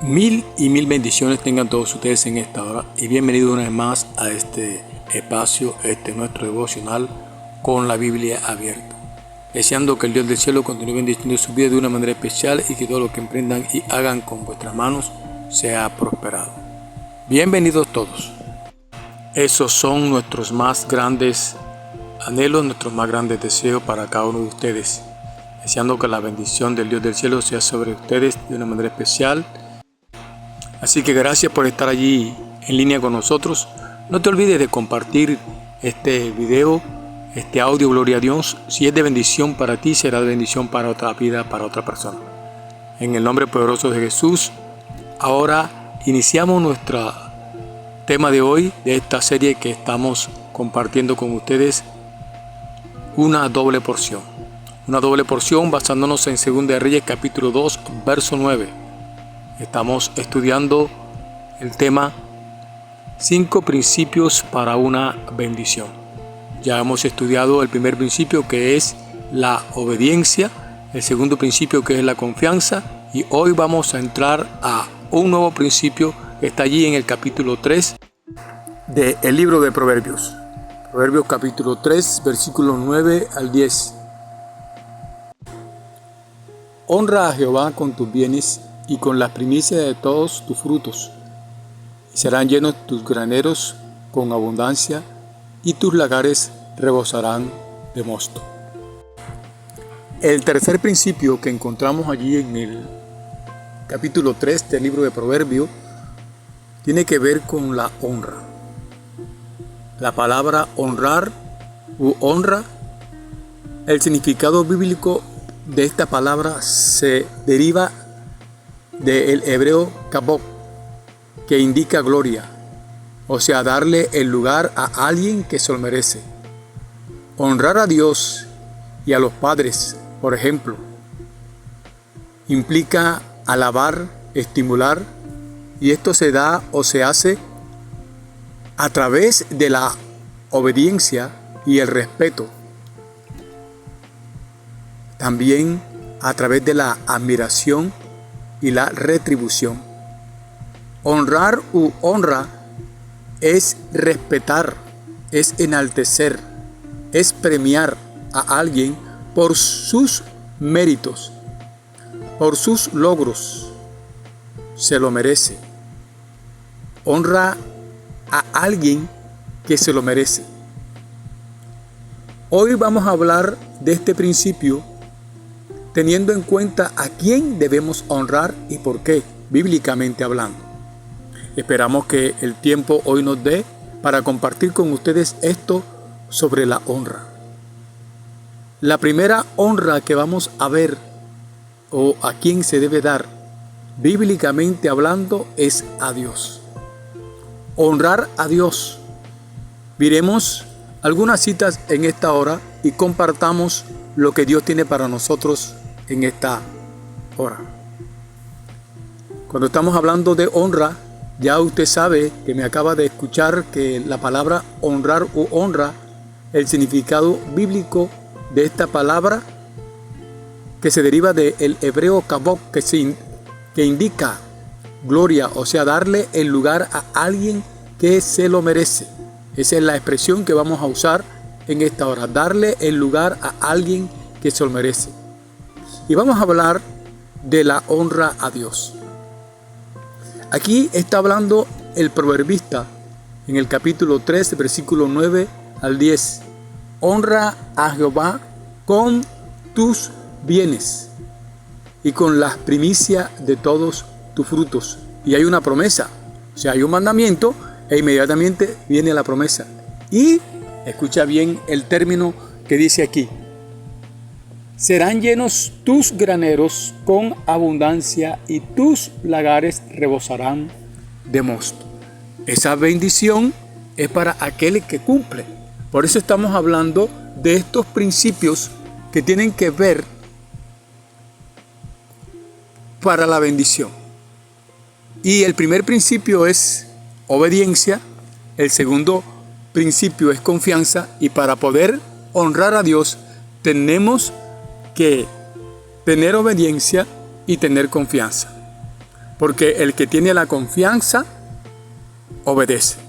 Mil y mil bendiciones tengan todos ustedes en esta hora y bienvenidos una vez más a este espacio, nuestro devocional con la Biblia abierta. Deseando que el Dios del cielo continúe bendiciendo su vida de una manera especial y que todo lo que emprendan y hagan con vuestras manos sea prosperado. Bienvenidos todos. Esos son nuestros más grandes anhelos, nuestros más grandes deseos para cada uno de ustedes. Deseando que la bendición del Dios del cielo sea sobre ustedes de una manera especial. Así que gracias por estar allí en línea con nosotros. No te olvides de compartir este video, este audio, gloria a Dios. Si es de bendición para ti, será de bendición para otra vida, para otra persona. En el nombre poderoso de Jesús, ahora iniciamos nuestro tema de hoy, de esta serie que estamos compartiendo con ustedes, una doble porción. Una doble porción basándonos en 2 Reyes capítulo 2, verso 9. Estamos estudiando el tema 5 principios para una bendición. Ya hemos estudiado el primer principio, que es la obediencia, el segundo principio, que es la confianza, y hoy vamos a entrar a un nuevo principio que está allí en el capítulo 3 del libro de Proverbios. Proverbios capítulo 3, versículos 9 al 10. Honra a Jehová con tus bienes y con las primicias de todos tus frutos, y serán llenos tus graneros con abundancia, y tus lagares rebosarán de mosto. El tercer principio que encontramos allí en el capítulo 3 del libro de Proverbios tiene que ver con la honra. La palabra honrar u honra, el significado bíblico de esta palabra se deriva del hebreo kabod, que indica gloria, o sea, darle el lugar a alguien que se lo merece. Honrar a Dios y a los padres, por ejemplo, implica alabar, estimular, y esto se da o se hace a través de la obediencia y el respeto. También a través de la admiración y la retribución. Honrar u honra es respetar, es enaltecer, es premiar a alguien por sus méritos, por sus logros. Se lo merece. Honra a alguien que se lo merece. Hoy vamos a hablar de este principio teniendo en cuenta a quién debemos honrar y por qué, bíblicamente hablando. Esperamos que el tiempo hoy nos dé para compartir con ustedes esto sobre la honra. La primera honra que vamos a ver, o a quién se debe dar, bíblicamente hablando, es a Dios. Honrar a Dios. Miremos algunas citas en esta hora y compartamos lo que Dios tiene para nosotros en esta hora. Cuando estamos hablando de honra, ya usted sabe que me acaba de escuchar que la palabra honrar u honra, el significado bíblico de esta palabra, que se deriva del hebreo kabod, que indica gloria, o sea, darle el lugar a alguien que se lo merece. Esa es la expresión que vamos a usar en esta hora, darle el lugar a alguien que se lo merece. Y vamos a hablar de la honra a Dios. Aquí está hablando el proverbista en el capítulo 3, versículo 9 al 10. Honra a Jehová con tus bienes y con las primicias de todos tus frutos. Y hay una promesa, o sea, hay un mandamiento e inmediatamente viene la promesa. Y escucha bien el término que dice aquí: serán llenos tus graneros con abundancia y tus lagares rebosarán de mosto. Esa bendición es para aquel que cumple. Por eso estamos hablando de estos principios que tienen que ver para la bendición. Y el primer principio es obediencia, el segundo principio es confianza, y para poder honrar a Dios tenemos que tener obediencia y tener confianza. porque el que tiene la confianza obedece.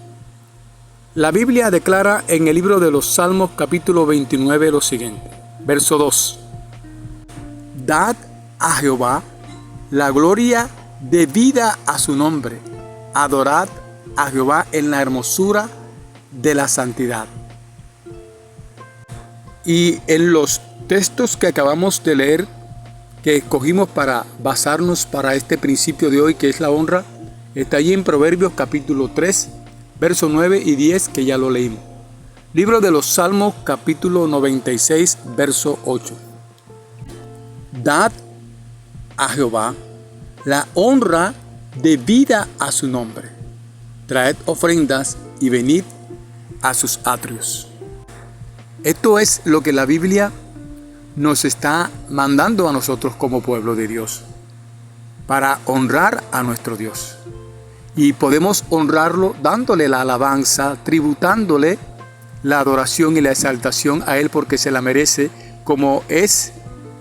La Biblia declara en el libro de los Salmos capítulo 29 lo siguiente, verso 2. Dad a Jehová la gloria debida a su nombre. Adorad a Jehová en la hermosura de la santidad. Y en los textos que acabamos de leer, que escogimos para basarnos para este principio de hoy, que es la honra, está allí en Proverbios capítulo 3, versos 9 y 10, que ya lo leímos. Libro de los Salmos capítulo 96, verso 8. Dad a Jehová la honra debida a su nombre. Traed ofrendas y venid a sus atrios. Esto es lo que la Biblia nos está mandando a nosotros como pueblo de Dios, para honrar a nuestro Dios. Y podemos honrarlo dándole la alabanza, tributándole la adoración y la exaltación a Él, porque se la merece, como es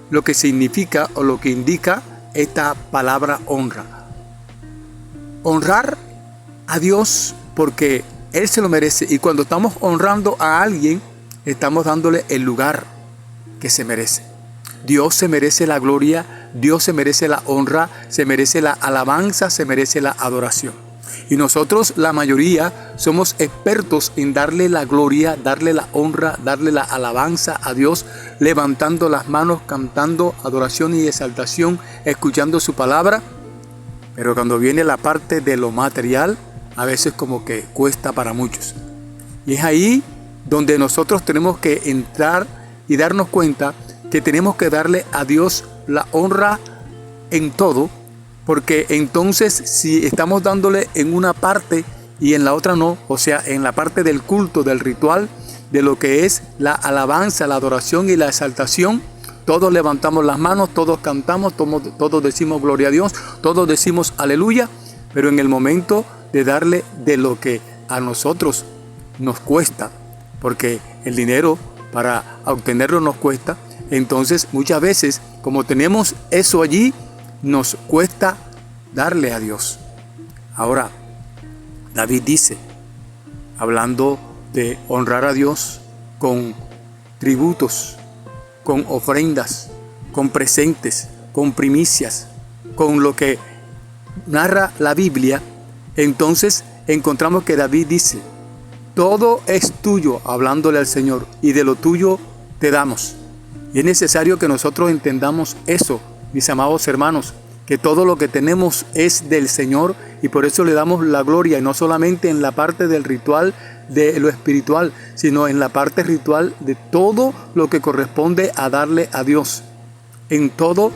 lo que significa o lo que indica esta palabra honra. Honrar a Dios porque Él se lo merece, y cuando estamos honrando a alguien, estamos dándole el lugar que se merece. Dios se merece la gloria, Dios se merece la honra, se merece la alabanza, se merece la adoración. Y nosotros, la mayoría, somos expertos en darle la gloria, darle la honra, darle la alabanza a Dios, levantando las manos, cantando adoración y exaltación, escuchando su palabra. Pero cuando viene la parte de lo material, a veces como que cuesta para muchos. Y es ahí donde nosotros tenemos que entrar y darnos cuenta que tenemos que darle a Dios la honra en todo, porque entonces si estamos dándole en una parte y en la otra no, o sea, en la parte del culto, del ritual, de lo que es la alabanza, la adoración y la exaltación, todos levantamos las manos, todos cantamos, todos decimos gloria a Dios, todos decimos aleluya, pero en el momento de darle de lo que a nosotros nos cuesta, porque el dinero para obtenerlo nos cuesta, entonces muchas veces, como tenemos eso allí, nos cuesta darle a Dios. Ahora, David dice, hablando de honrar a Dios con tributos, con ofrendas, con presentes, con primicias, con lo que narra la Biblia, entonces encontramos que David dice, todo es tuyo, hablándole al Señor, y de lo tuyo te damos. Y es necesario que nosotros entendamos eso, mis amados hermanos, que todo lo que tenemos es del Señor, y por eso le damos la gloria, y no solamente en la parte del ritual de lo espiritual, sino en la parte ritual de todo lo que corresponde a darle a Dios, en todo,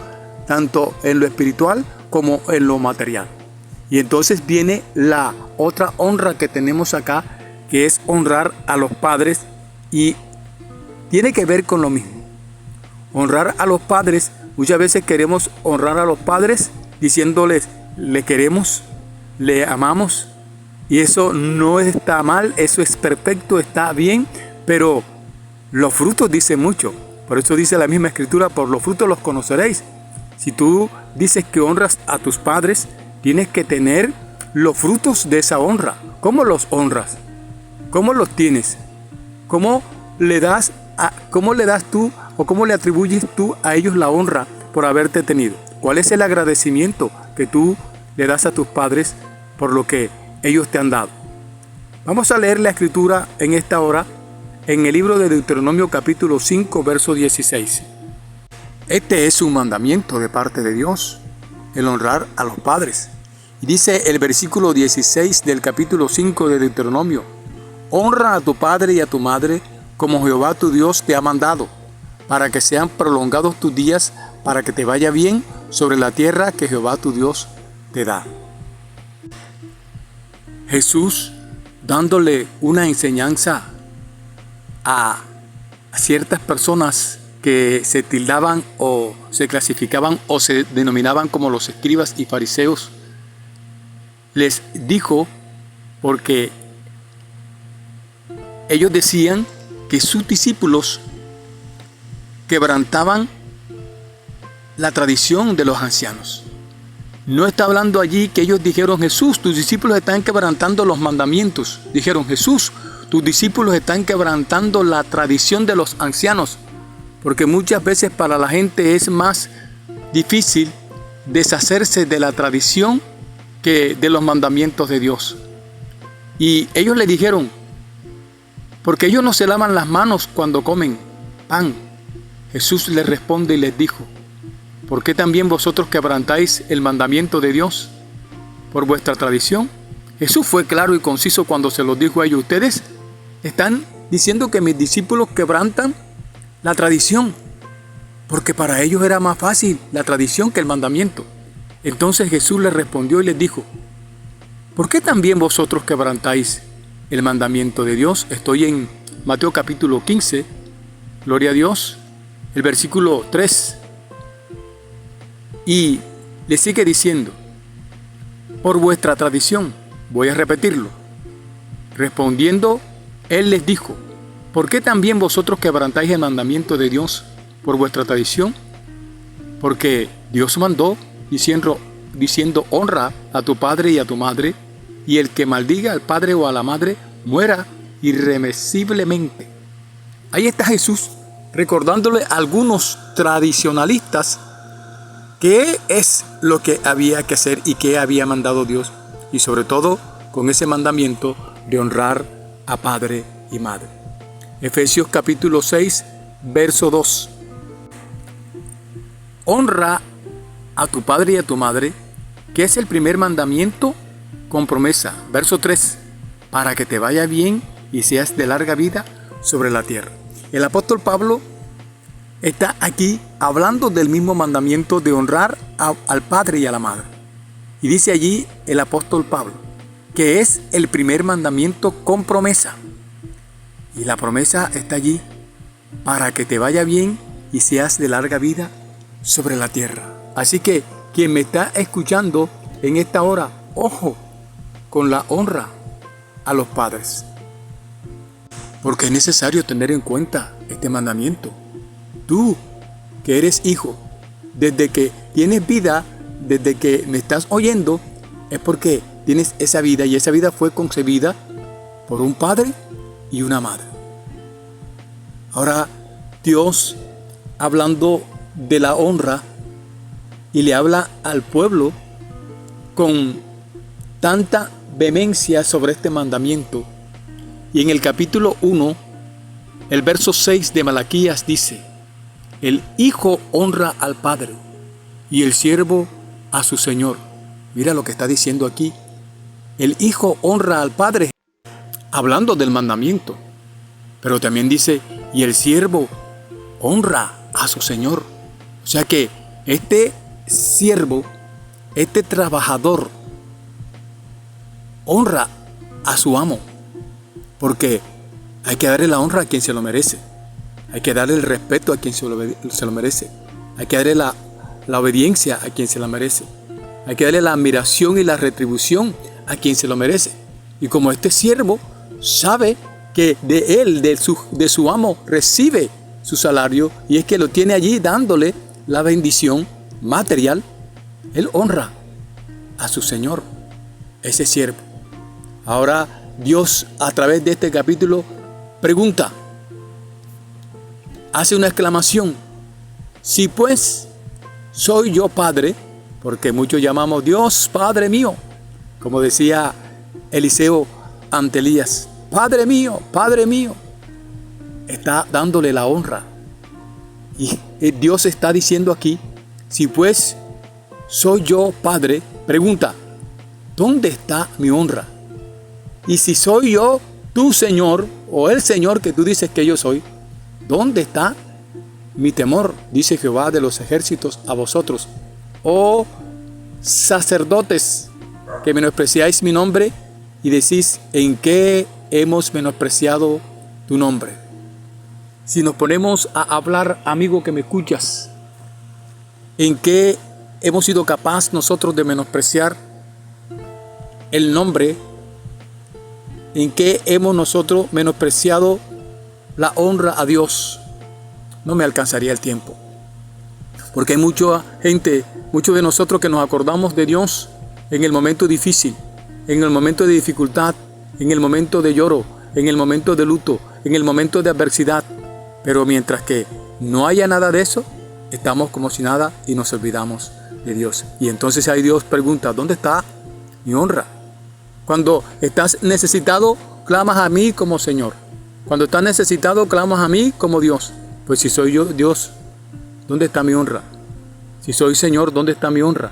tanto en lo espiritual como en lo material. Y entonces viene la otra honra que tenemos acá, que es honrar a los padres, y tiene que ver con lo mismo. Honrar a los padres, muchas veces queremos honrar a los padres diciéndoles, le queremos, le amamos, y eso no está mal, eso es perfecto, está bien, pero los frutos dicen mucho. Por eso dice la misma Escritura, por los frutos los conoceréis. Si tú dices que honras a tus padres, tienes que tener los frutos de esa honra. ¿Cómo los honras? ¿Cómo los tienes? ¿Cómo le das tú o cómo le atribuyes tú a ellos la honra por haberte tenido? ¿Cuál es el agradecimiento que tú le das a tus padres por lo que ellos te han dado? Vamos a leer la Escritura en esta hora en el libro de Deuteronomio capítulo 5, verso 16. Este es un mandamiento de parte de Dios, el honrar a los padres. Y dice el versículo 16 del capítulo 5 de Deuteronomio, honra a tu padre y a tu madre como Jehová tu Dios te ha mandado, para que sean prolongados tus días, para que te vaya bien sobre la tierra que Jehová tu Dios te da. Jesús, dándole una enseñanza a ciertas personas que se tildaban o se clasificaban o se denominaban como los escribas y fariseos, les dijo, porque ellos decían que sus discípulos quebrantaban la tradición de los ancianos. No está hablando allí que ellos dijeron: Jesús, tus discípulos están quebrantando los mandamientos. Dijeron: Jesús, tus discípulos están quebrantando la tradición de los ancianos. Porque muchas veces para la gente es más difícil deshacerse de la tradición que de los mandamientos de Dios. Y ellos le dijeron: porque ellos no se lavan las manos cuando comen pan. Jesús les responde y les dijo: ¿por qué también vosotros quebrantáis el mandamiento de Dios por vuestra tradición? Jesús fue claro y conciso cuando se los dijo a ellos: ustedes están diciendo que mis discípulos quebrantan la tradición, porque para ellos era más fácil la tradición que el mandamiento. Entonces Jesús les respondió y les dijo: ¿por qué también vosotros quebrantáis el mandamiento de Dios? Estoy en Mateo capítulo 15, gloria a Dios, el versículo 3. Y le sigue diciendo: por vuestra tradición. Voy a repetirlo. Respondiendo, él les dijo: ¿por qué también vosotros quebrantáis el mandamiento de Dios por vuestra tradición? Porque Dios mandó diciendo: honra a tu padre y a tu madre, y el que maldiga al padre o a la madre muera irremisiblemente. Ahí está Jesús recordándole a algunos tradicionalistas qué es lo que había que hacer y qué había mandado Dios, y sobre todo con ese mandamiento de honrar a padre y madre. Efesios capítulo 6, verso 2. Honra a tu padre y a tu madre, que es el primer mandamiento con promesa. Verso 3. Para que te vaya bien y seas de larga vida sobre la tierra. El apóstol Pablo está aquí hablando del mismo mandamiento de honrar al padre y a la madre. Y dice allí el apóstol Pablo que es el primer mandamiento con promesa. Y la promesa está allí: para que te vaya bien y seas de larga vida sobre la tierra. Así que quien me está escuchando en esta hora, ojo con la honra a los padres, porque es necesario tener en cuenta este mandamiento. Tú, que eres hijo, desde que tienes vida, desde que me estás oyendo, es porque tienes esa vida, y esa vida fue concebida por un padre y una madre. Ahora, Dios, hablando de la honra, y le habla al pueblo con tanta vehemencia sobre este mandamiento. Y en el capítulo 1, el verso 6 de Malaquías dice: el hijo honra al padre y el siervo a su señor. Mira lo que está diciendo aquí: el hijo honra al padre, hablando del mandamiento. Pero también dice: y el siervo honra a su señor. O sea que este siervo, este trabajador, honra a su amo, porque hay que darle la honra a quien se lo merece. Hay que darle el respeto a quien se lo merece. Hay que darle la obediencia a quien se la merece. Hay que darle la admiración y la retribución a quien se lo merece. Y como este siervo sabe que de él, de su amo, recibe su salario, y es que lo tiene allí dándole la bendición material, él honra a su señor, ese siervo. Ahora Dios, a través de este capítulo, pregunta, hace una exclamación: si pues soy yo padre, porque muchos llamamos Dios Padre mío, como decía Eliseo ante Elías: Padre mío, Padre mío. Está dándole la honra. Y Dios está diciendo aquí: si pues soy yo Padre, pregunta, ¿dónde está mi honra? Y si soy yo tu Señor, o el Señor que tú dices que yo soy, ¿dónde está mi temor? Dice Jehová de los ejércitos a vosotros, oh sacerdotes, que menospreciáis mi nombre y decís: ¿en qué hemos menospreciado tu nombre? Si nos ponemos a hablar, amigo que me escuchas, ¿en qué hemos sido capaces nosotros de menospreciar el nombre? ¿En qué hemos nosotros menospreciado la honra a Dios? No me alcanzaría el tiempo, porque hay mucha gente, Muchos de nosotros que nos acordamos de Dios en el momento difícil, en el momento de dificultad, en el momento de lloro, en el momento de luto, en el momento de adversidad. Pero mientras que no haya nada de eso, estamos como si nada y nos olvidamos de Dios. Y entonces ahí Dios pregunta, ¿dónde está mi honra? Cuando estás necesitado, clamas a mí como Señor. Cuando estás necesitado, clamas a mí como Dios. Pues si soy yo Dios, ¿dónde está mi honra? Si soy Señor, ¿dónde está mi honra?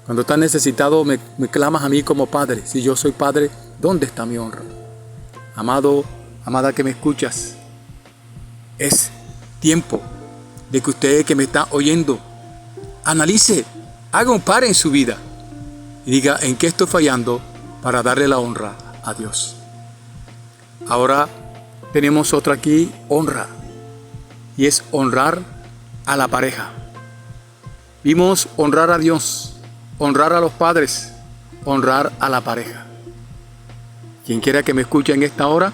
Cuando estás necesitado, me clamas a mí como Padre. Si yo soy Padre, ¿dónde está mi honra? Amado, amada que me escuchas, es tiempo de que usted que me está oyendo, analice, haga un par en su vida y diga en qué estoy fallando para darle la honra a Dios. Ahora tenemos otra aquí, honra, y es honrar a la pareja. Vimos honrar a Dios, honrar a los padres, honrar a la pareja. Quien quiera que me escuche en esta hora,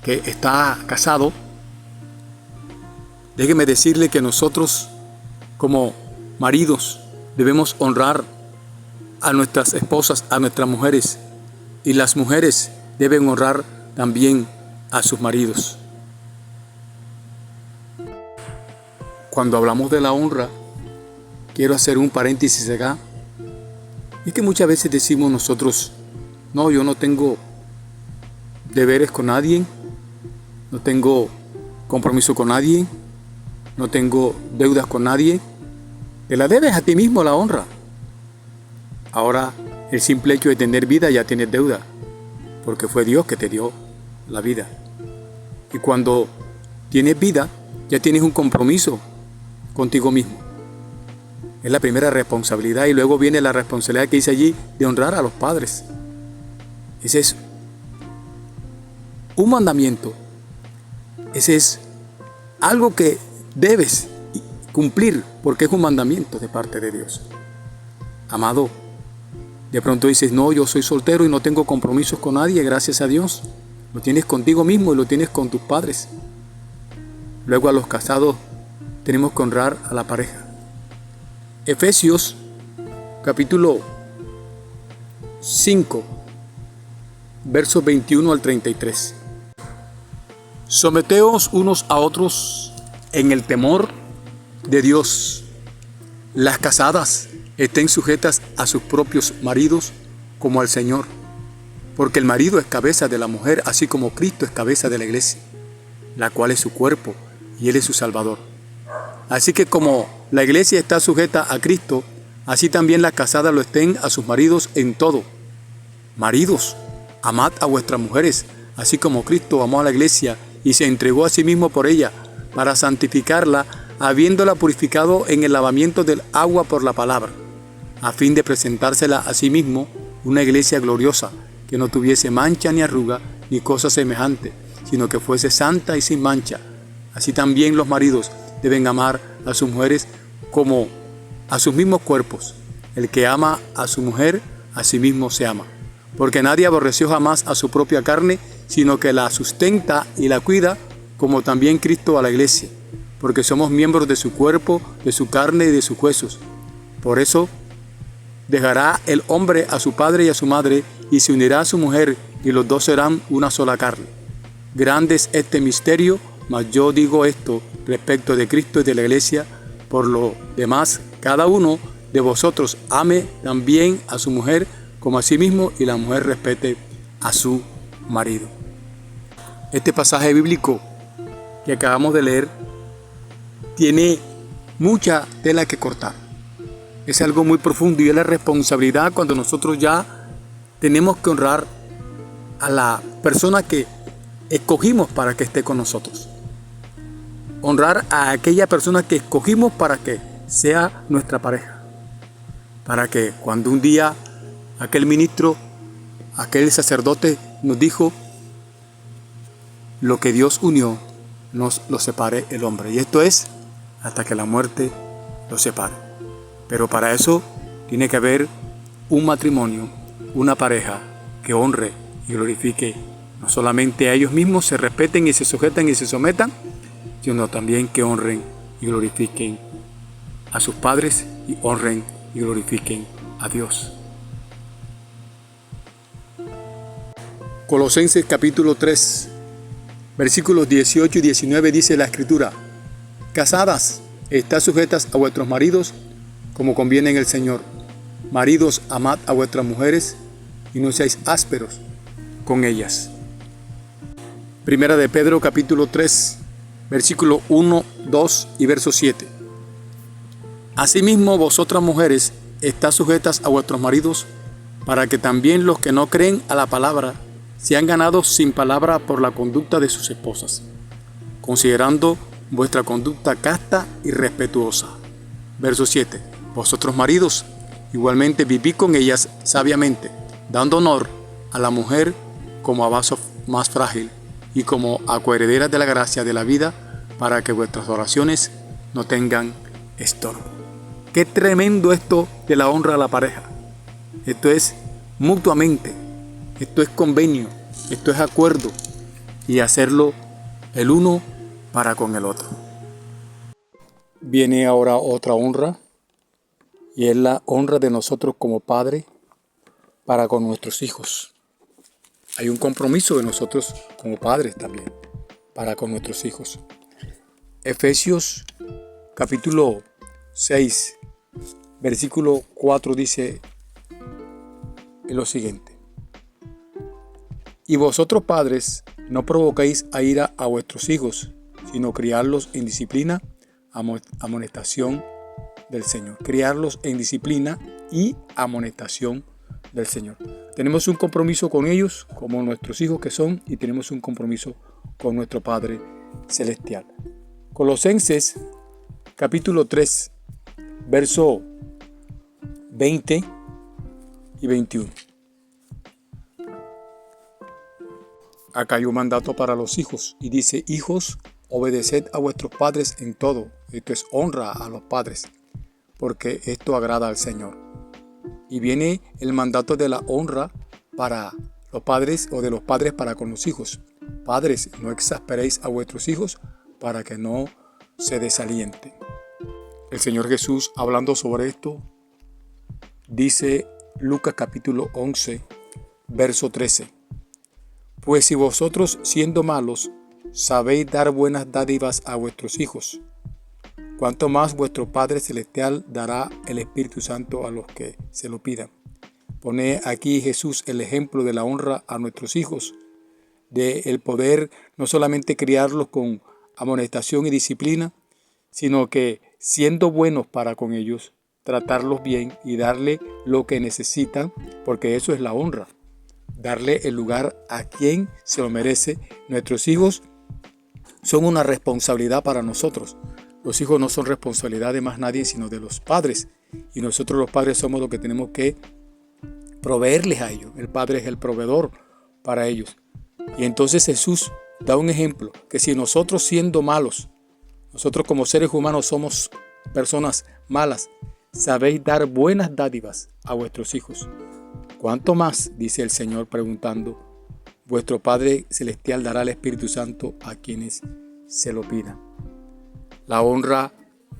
que está casado, déjeme decirle que nosotros como maridos debemos honrar a nuestras esposas, a nuestras mujeres, y las mujeres deben honrar también a sus maridos. Cuando hablamos de la honra, quiero hacer un paréntesis acá. Es que muchas veces decimos nosotros, no, yo no tengo deberes con nadie, no tengo compromiso con nadie, no tengo deudas con nadie. Te la debes a ti mismo la honra. Ahora, el simple hecho de tener vida ya tienes deuda, porque fue Dios que te dio la vida. Y cuando tienes vida, ya tienes un compromiso contigo mismo. Es la primera responsabilidad, y luego viene la responsabilidad que dice allí de honrar a los padres. Ese es un mandamiento. Ese es algo que debes cumplir porque es un mandamiento de parte de Dios. Amado, de pronto dices, no, yo soy soltero y no tengo compromisos con nadie, gracias a Dios. Lo tienes contigo mismo y lo tienes con tus padres. Luego a los casados tenemos que honrar a la pareja. Efesios capítulo 5, versos 21 al 33. Someteos unos a otros en el temor de Dios. Las casadas estén sujetas a sus propios maridos como al Señor, porque el marido es cabeza de la mujer, así como Cristo es cabeza de la iglesia, la cual es su cuerpo y Él es su Salvador. Así que como la iglesia está sujeta a Cristo, así también las casadas lo estén a sus maridos en todo. Maridos, amad a vuestras mujeres, así como Cristo amó a la iglesia y se entregó a sí mismo por ella, para santificarla, habiéndola purificado en el lavamiento del agua por la palabra, a fin de presentársela a sí mismo una iglesia gloriosa, que no tuviese mancha ni arruga ni cosa semejante, sino que fuese santa y sin mancha. Así también los maridos deben amar a sus mujeres como a sus mismos cuerpos. El que ama a su mujer, a sí mismo se ama. Porque nadie aborreció jamás a su propia carne, sino que la sustenta y la cuida, como también Cristo a la iglesia, porque somos miembros de su cuerpo, de su carne y de sus huesos. Por eso dejará el hombre a su padre y a su madre, y se unirá a su mujer, y los dos serán una sola carne. Grande es este misterio, mas yo digo esto respecto de Cristo y de la iglesia. Por lo demás, cada uno de vosotros ame también a su mujer como a sí mismo, y la mujer respete a su marido. Este pasaje bíblico que acabamos de leer tiene mucha tela que cortar. Es algo muy profundo y es la responsabilidad cuando nosotros ya tenemos que honrar a la persona que escogimos para que esté con nosotros. Honrar a aquella persona que escogimos para que sea nuestra pareja. Para que cuando un día aquel ministro, aquel sacerdote nos dijo, lo que Dios unió, nos lo separe el hombre. Y esto es hasta que la muerte los separe. Pero para eso tiene que haber un matrimonio, una pareja que honre y glorifique no solamente a ellos mismos, se respeten y se sujetan y se sometan, sino también que honren y glorifiquen a sus padres y honren y glorifiquen a Dios. Colosenses capítulo 3, versículos 18 y 19 dice la Escritura: Casadas, estad sujetas a vuestros maridos como conviene en el Señor. Maridos, amad a vuestras mujeres y no seáis ásperos con ellas. Primera de Pedro capítulo 3, versículo 1, 2 y verso 7. Asimismo, vosotras mujeres, estad sujetas a vuestros maridos, para que también los que no creen a la palabra sean ganados sin palabra por la conducta de sus esposas, considerando vuestra conducta casta y respetuosa. Verso 7. Vosotros maridos, igualmente vivid con ellas sabiamente, dando honor a la mujer como a vaso más frágil y como a coherederas de la gracia de la vida, para que vuestras oraciones no tengan estorbo. Qué tremendo esto de la honra a la pareja. Esto es mutuamente, esto es convenio, esto es acuerdo, y hacerlo el uno para con el otro. Viene ahora otra honra, y es la honra de nosotros como padres para con nuestros hijos. Hay un compromiso de nosotros como padres también para con nuestros hijos. Efesios capítulo 6, versículo 4 dice lo siguiente: Y vosotros padres, no provoquéis a ira a vuestros hijos, sino criarlos en disciplina, amonestación del Señor. Criarlos en disciplina y amonestación del Señor. Tenemos un compromiso con ellos, como nuestros hijos que son, y tenemos un compromiso con nuestro Padre Celestial. Colosenses capítulo 3, verso 20 y 21. Acá hay un mandato para los hijos y dice: hijos, obedeced a vuestros padres en todo. Esto es honra a los padres, porque esto agrada al Señor. Y viene el mandato de la honra para los padres, o de los padres para con los hijos. Padres, no exasperéis a vuestros hijos para que no se desalienten. El Señor Jesús, hablando sobre esto, dice Lucas capítulo 11, verso 13: Pues si vosotros, siendo malos, sabéis dar buenas dádivas a vuestros hijos, cuánto más vuestro Padre Celestial dará el Espíritu Santo a los que se lo pidan. Pone aquí Jesús el ejemplo de la honra a nuestros hijos, de el poder no solamente criarlos con amonestación y disciplina, sino que siendo buenos para con ellos, tratarlos bien y darle lo que necesitan, porque eso es la honra. Darle el lugar a quien se lo merece. Nuestros hijos son una responsabilidad para nosotros. Los hijos no son responsabilidad de más nadie, sino de los padres. Y nosotros los padres somos los que tenemos que proveerles a ellos. El padre es el proveedor para ellos. Y entonces Jesús da un ejemplo, que si nosotros siendo malos, nosotros como seres humanos somos personas malas, sabéis dar buenas dádivas a vuestros hijos, ¿cuánto más, dice el Señor preguntando, vuestro Padre Celestial dará el Espíritu Santo a quienes se lo pidan? La honra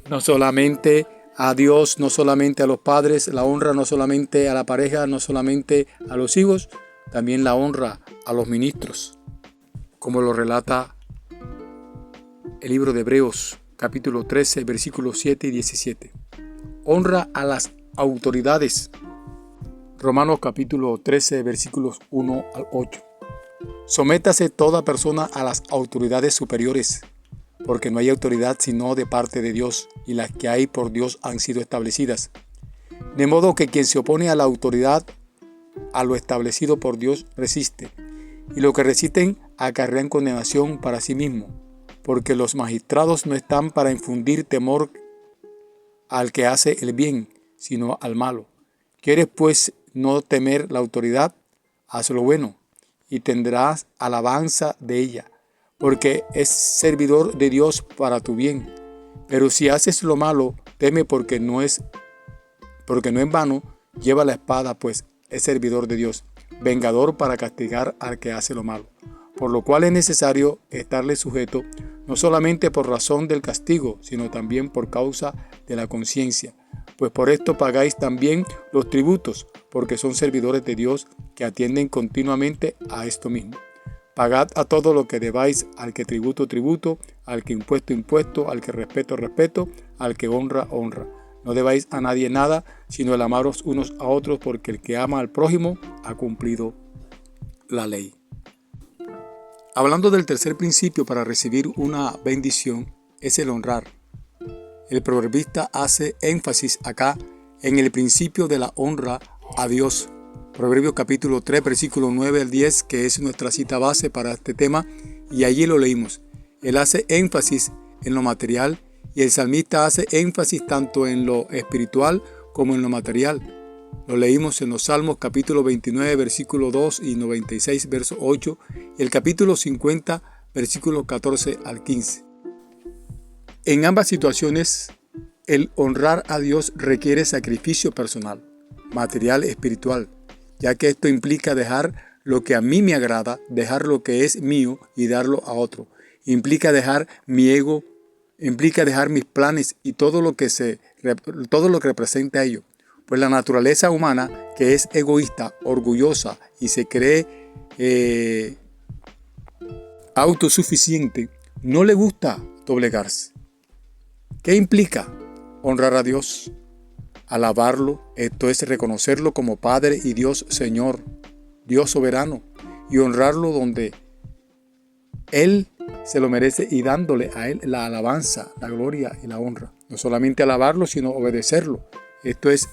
no solamente a Dios, no solamente a los padres, la honra no solamente a la pareja, no solamente a los hijos, también la honra a los ministros, como lo relata el libro de Hebreos, capítulo 13, versículos 7 y 17. Honra a las autoridades. Romanos capítulo 13, versículos 1 al 8. Sométase toda persona a las autoridades superiores, porque no hay autoridad sino de parte de Dios, y las que hay por Dios han sido establecidas. De modo que quien se opone a la autoridad, a lo establecido por Dios, resiste, y lo que resisten acarrean condenación para sí mismo, porque los magistrados no están para infundir temor al que hace el bien, sino al malo. ¿Quieres pues no temer la autoridad? Haz lo bueno, y tendrás alabanza de ella, porque es servidor de Dios para tu bien. Pero si haces lo malo, teme porque no en vano lleva la espada, pues es servidor de Dios, vengador para castigar al que hace lo malo. Por lo cual es necesario estarle sujeto, no solamente por razón del castigo, sino también por causa de la conciencia, pues por esto pagáis también los tributos, porque son servidores de Dios que atienden continuamente a esto mismo. Pagad a todo lo que debáis, al que tributo, tributo, al que impuesto, impuesto, al que respeto, respeto, al que honra, honra. No debáis a nadie nada, sino el amaros unos a otros, porque el que ama al prójimo ha cumplido la ley. Hablando del tercer principio para recibir una bendición, es el honrar. El proverbista hace énfasis acá en el principio de la honra a Dios. Proverbios capítulo 3, versículo 9 al 10, que es nuestra cita base para este tema, y allí lo leímos. Él hace énfasis en lo material y el salmista hace énfasis tanto en lo espiritual como en lo material. Lo leímos en los Salmos capítulo 29, versículo 2 y 96, verso 8, y el capítulo 50, versículo 14 al 15. En ambas situaciones, el honrar a Dios requiere sacrificio personal, material, espiritual, ya que esto implica dejar lo que a mí me agrada, dejar lo que es mío y darlo a otro. Implica dejar mi ego, implica dejar mis planes y todo lo que representa a ello. Pues la naturaleza humana, que es egoísta, orgullosa y se cree autosuficiente, no le gusta doblegarse. ¿Qué implica honrar a Dios? Alabarlo, esto es reconocerlo como Padre y Dios Señor, Dios soberano, y honrarlo donde Él se lo merece y dándole a Él la alabanza, la gloria y la honra. No solamente alabarlo, sino obedecerlo. Esto es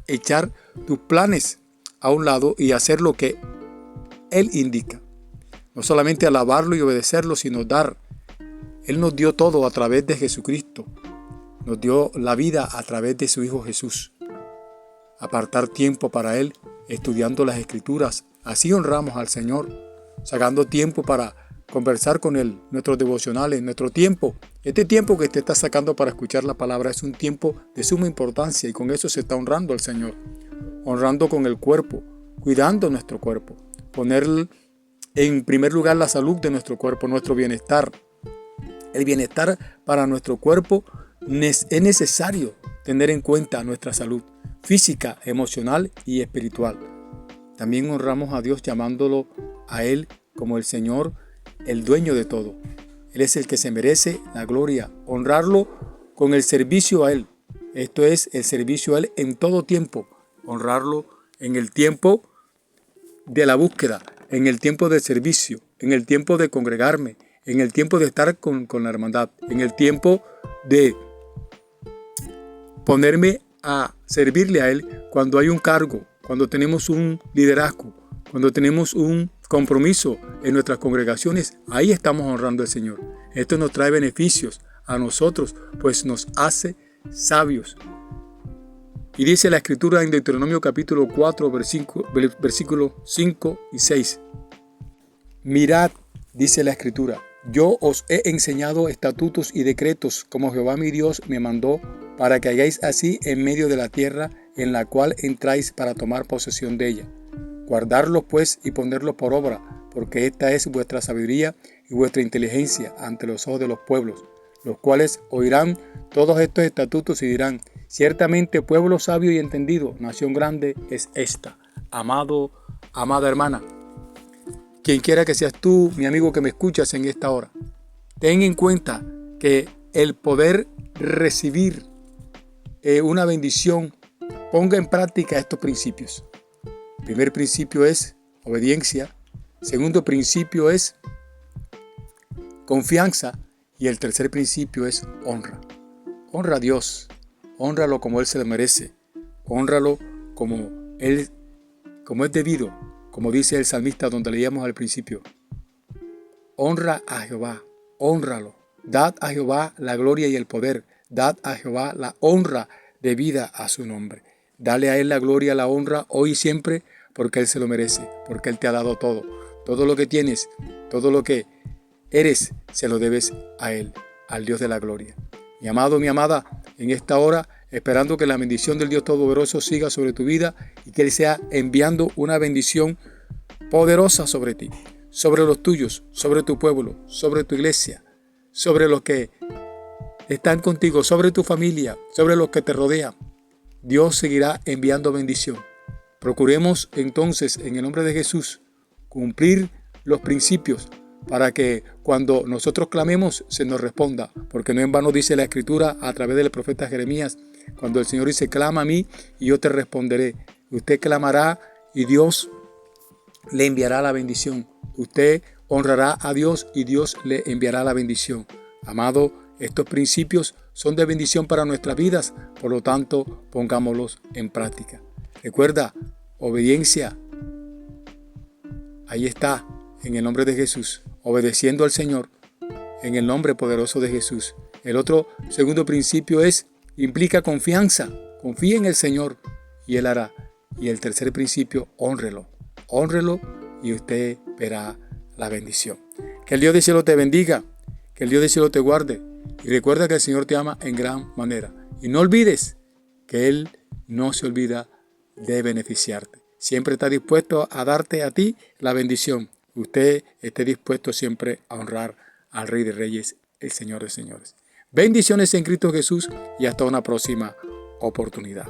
echar tus planes a un lado y hacer lo que Él indica. No solamente alabarlo y obedecerlo, sino dar. Él nos dio todo a través de Jesucristo. Nos dio la vida a través de su Hijo Jesús. Apartar tiempo para Él, estudiando las Escrituras. Así honramos al Señor, sacando tiempo para conversar con Él, nuestros devocionales, nuestro tiempo. Este tiempo que te estás sacando para escuchar la palabra es un tiempo de suma importancia y con eso se está honrando al Señor. Honrando con el cuerpo, cuidando nuestro cuerpo. Poner en primer lugar la salud de nuestro cuerpo, nuestro bienestar. El bienestar para nuestro cuerpo es necesario tener en cuenta nuestra salud física, emocional y espiritual. También honramos a Dios llamándolo a Él como el Señor, el dueño de todo. Él es el que se merece la gloria. Honrarlo con el servicio a Él. Esto es el servicio a Él en todo tiempo. Honrarlo en el tiempo de la búsqueda, en el tiempo de servicio, en el tiempo de congregarme, en el tiempo de estar con la hermandad, en el tiempo de ponerme a servirle a Él cuando hay un cargo, cuando tenemos un liderazgo, cuando tenemos un compromiso en nuestras congregaciones. Ahí estamos honrando al Señor. Esto nos trae beneficios a nosotros, pues nos hace sabios. Y dice la Escritura en Deuteronomio capítulo 4, versículos 5 y 6. Mirad, dice la Escritura, yo os he enseñado estatutos y decretos como Jehová mi Dios me mandó, para que hagáis así en medio de la tierra en la cual entráis para tomar posesión de ella. Guardarlos pues y ponerlos por obra, porque esta es vuestra sabiduría y vuestra inteligencia ante los ojos de los pueblos, los cuales oirán todos estos estatutos y dirán, ciertamente pueblo sabio y entendido, nación grande es esta. Amada hermana, quien quiera que seas tú, mi amigo que me escuchas en esta hora, ten en cuenta que el poder recibir una bendición, ponga en práctica estos principios. El primer principio es obediencia. Segundo principio es confianza. Y el tercer principio es honra. Honra a Dios. Hónralo como Él se lo merece. Hónralo como es debido. Como dice el salmista donde leíamos al principio. Honra a Jehová. Hónralo. Dad a Jehová la gloria y el poder. Dad a Jehová la honra debida a su nombre. Dale a Él la gloria, la honra, hoy y siempre, porque Él se lo merece, porque Él te ha dado todo. Todo lo que tienes, todo lo que eres, se lo debes a Él, al Dios de la gloria. Mi amado, mi amada, en esta hora, esperando que la bendición del Dios Todopoderoso siga sobre tu vida y que Él sea enviando una bendición poderosa sobre ti, sobre los tuyos, sobre tu pueblo, sobre tu iglesia, sobre los que están contigo, sobre tu familia, sobre los que te rodean. Dios seguirá enviando bendición. Procuremos entonces, en el nombre de Jesús, cumplir los principios para que cuando nosotros clamemos se nos responda, porque no en vano dice la Escritura a través del profeta Jeremías, cuando el Señor dice: clama a mí y yo te responderé. Usted clamará y Dios le enviará la bendición. Usted honrará a Dios y Dios le enviará la bendición. Amado, estos principios son de bendición para nuestras vidas, por lo tanto, pongámoslos en práctica. Recuerda, obediencia. Ahí está, en el nombre de Jesús, obedeciendo al Señor, en el nombre poderoso de Jesús. El otro segundo principio implica confianza. Confía en el Señor y Él hará. Y el tercer principio, hónrelo. Hónrelo y usted verá la bendición. Que el Dios del cielo te bendiga, que el Dios del cielo te guarde. Y recuerda que el Señor te ama en gran manera. Y no olvides que Él no se olvida de beneficiarte. Siempre está dispuesto a darte a ti la bendición. Usted esté dispuesto siempre a honrar al Rey de Reyes, el Señor de Señores. Bendiciones en Cristo Jesús y hasta una próxima oportunidad.